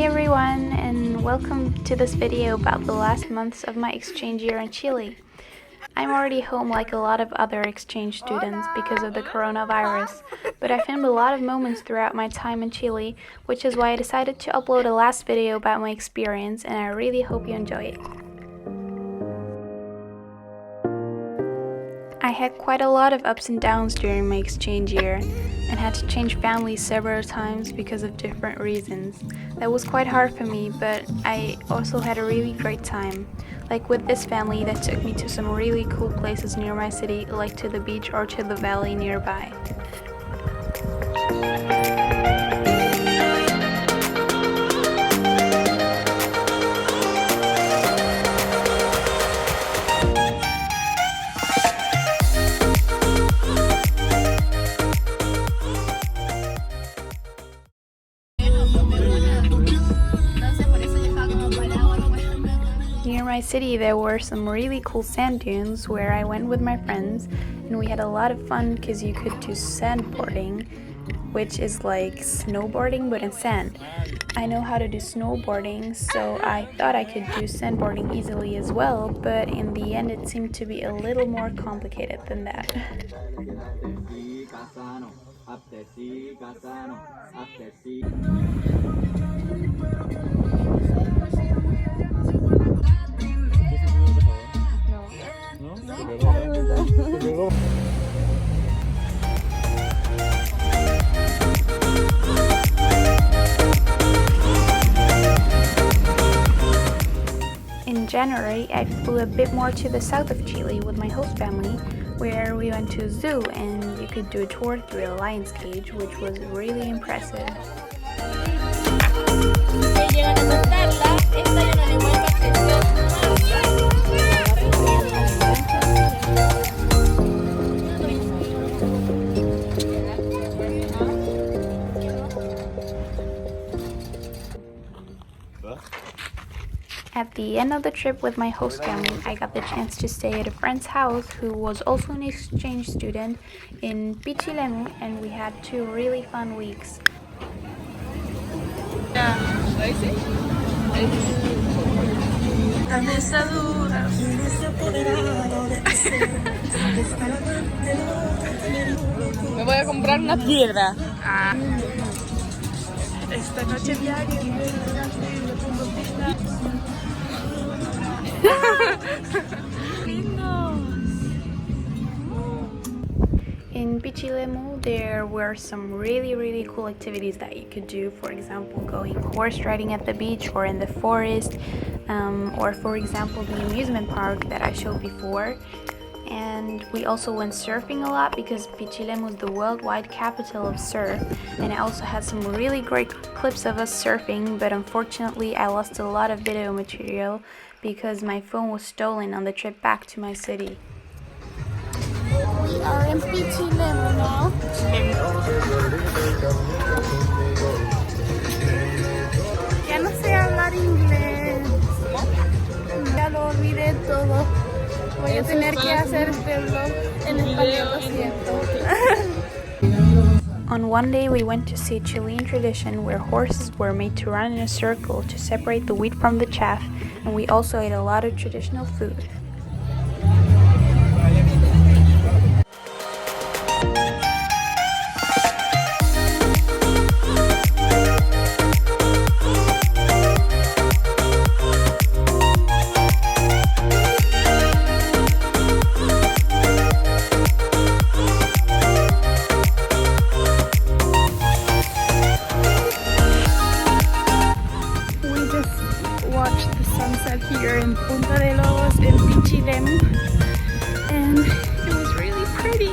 everyone, and welcome to this video about the last months of my exchange year in Chile. I'm already home like a lot of other exchange students because of the coronavirus, but I filmed a lot of moments throughout my time in Chile, which is why I decided to upload a last video about my experience, and I really hope you enjoy it. I had quite a lot of ups and downs during my exchange year and had to change families several times because of different reasons. That was quite hard for me, but I also had a really great time. Like with this family that took me to some really cool places near my city, like to the beach or to the valley nearby. Near my city there were some really cool sand dunes where I went with my friends, and we had a lot of fun because you could do sandboarding, which is like snowboarding but in sand. I know how to do snowboarding, so I thought I could do sandboarding easily as well, but in the end it seemed to be a little more complicated than that. In January, I flew a bit more to the south of Chile with my host family, where we went to a zoo and you could do a tour through a lion's cage, which was really impressive. At the end of the trip with my host family, I got the chance to stay at a friend's house who was also an exchange student in Chile, and we had 2 really fun weeks. Me voy a comprar una piedra. Esta noche viaje. In Pichilemu, there were some really cool activities that you could do. For example, going horse riding at the beach or in the forest, or for example the amusement park that I showed before. And we also went surfing a lot because Pichilemu is the worldwide capital of surf, and I also had some really great clips of us surfing, but unfortunately I lost a lot of video material because my phone was stolen on the trip back to my city. We are in Pichilemu now. Ya no sé hablar inglés. Ya lo olvidé todo. Voy a tener que hacer este vlog en español, lo siento. On one day we went to see a Chilean tradition where horses were made to run in a circle to separate the wheat from the chaff, and we also ate a lot of traditional food. Here in Punta de Lobos in Pichilemu, and it was really pretty.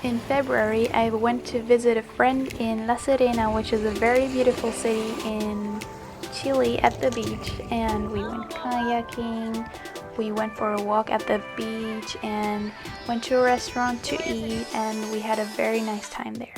In February, I went to visit a friend in La Serena, which is a very beautiful city in Chile, at the beach, and we went kayaking, we went for a walk at the beach, and went to a restaurant to eat, and we had a very nice time there.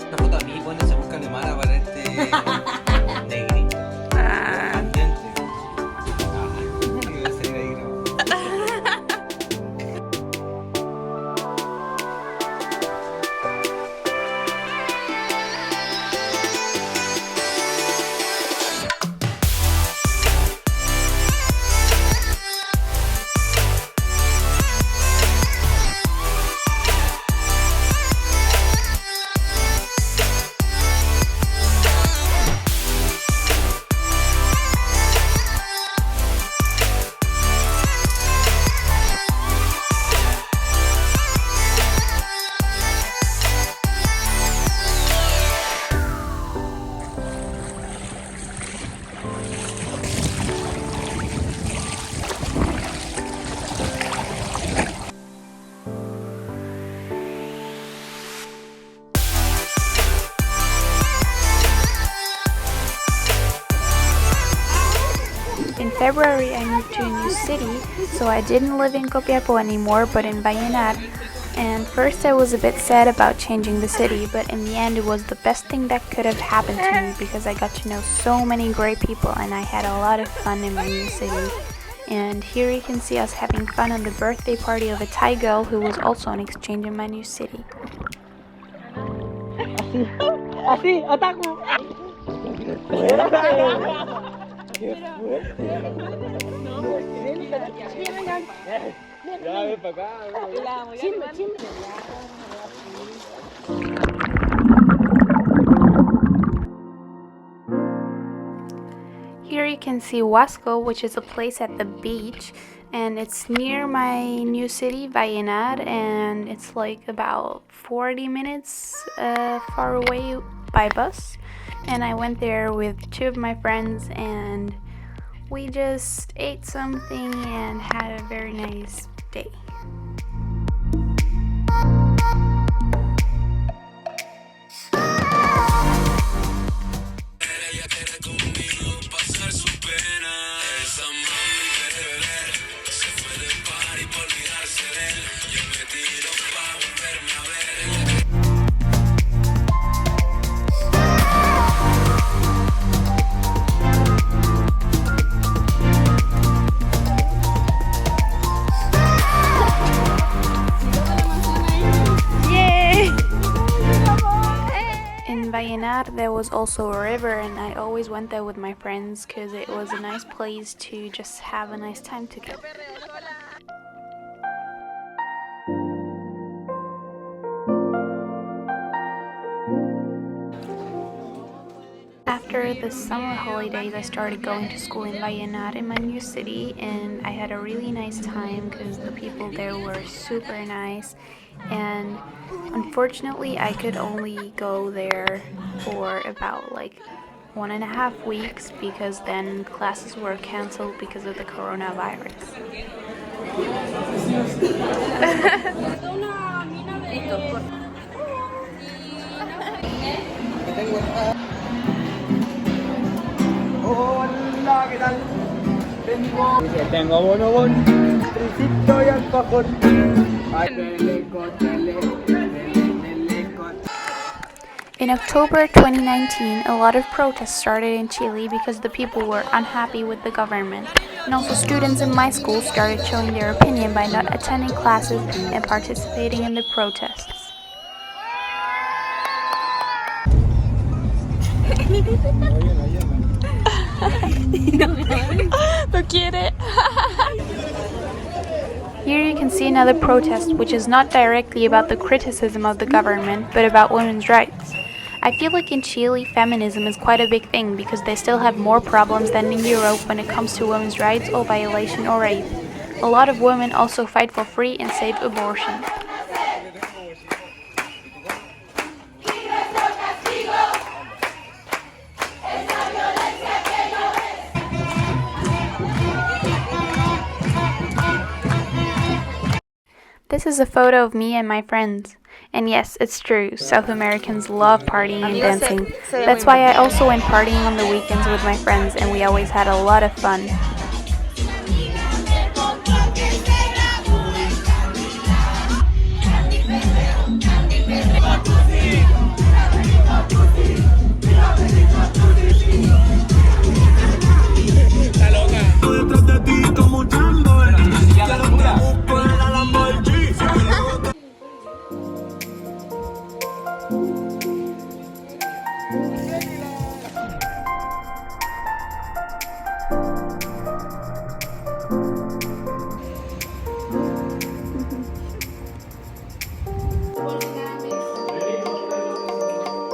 Una foto a mí, bueno, se busca alemana para este negrito. Pendiente. Que voy a salir ahí grabado. In February, I moved to a new city, so I didn't live in Copiapó anymore, but in Vallenar. And first I was a bit sad about changing the city, but in the end it was the best thing that could have happened to me because I got to know so many great people and I had a lot of fun in my new city. And here you can see us having fun on the birthday party of a Thai girl who was also on exchange in my new city. Así, otaku. Here you can see Huasco, which is a place at the beach, and it's near my new city, Vallenar, and it's like about 40 minutes far away by bus. And I went there with two of my friends and we just ate something and had a very nice day. In Vallenar there was also a river and I always went there with my friends because it was a nice place to just have a nice time together. After the summer holidays, I started going to school in Vallenar in my new city, and I had a really nice time because the people there were super nice. And unfortunately, I could only go there for about like 1.5 weeks because then classes were canceled because of the coronavirus. Hola, ¿qué tal? Tengo bonobón, tricito y alfajor. In October 2019, a lot of protests started in Chile because the people were unhappy with the government. And also students in my school started showing their opinion by not attending classes and participating in the protests. No quiere. Here you can see another protest which is not directly about the criticism of the government, but about women's rights. I feel like in Chile, feminism is quite a big thing because they still have more problems than in Europe when it comes to women's rights or violation or rape. A lot of women also fight for free and safe abortion. This is a photo of me and my friends. And yes, it's true, South Americans love partying and dancing. That's why I also went partying on the weekends with my friends and we always had a lot of fun.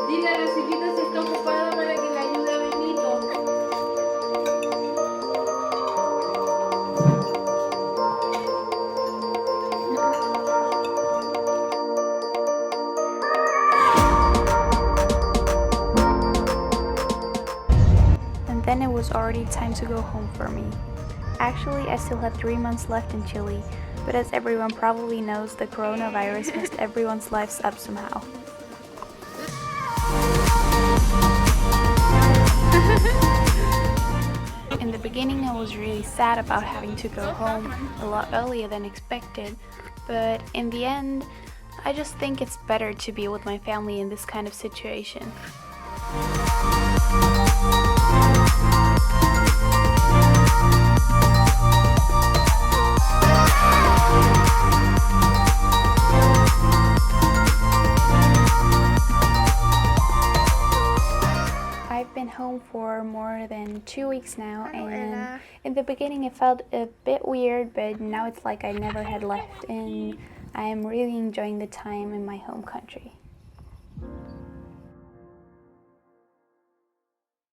Dile a la chiquita si está ocupada para que le ayude a Benito. And then it was already time to go home for me. Actually, I still had 3 months left in Chile, but as everyone probably knows, the coronavirus messed everyone's lives up somehow. In the beginning, I was really sad about having to go home a lot earlier than expected, but in the end, I just think it's better to be with my family in this kind of situation. I've been home for more than 2 weeks now, and in the beginning it felt a bit weird, but now it's like I never had left, and I am really enjoying the time in my home country.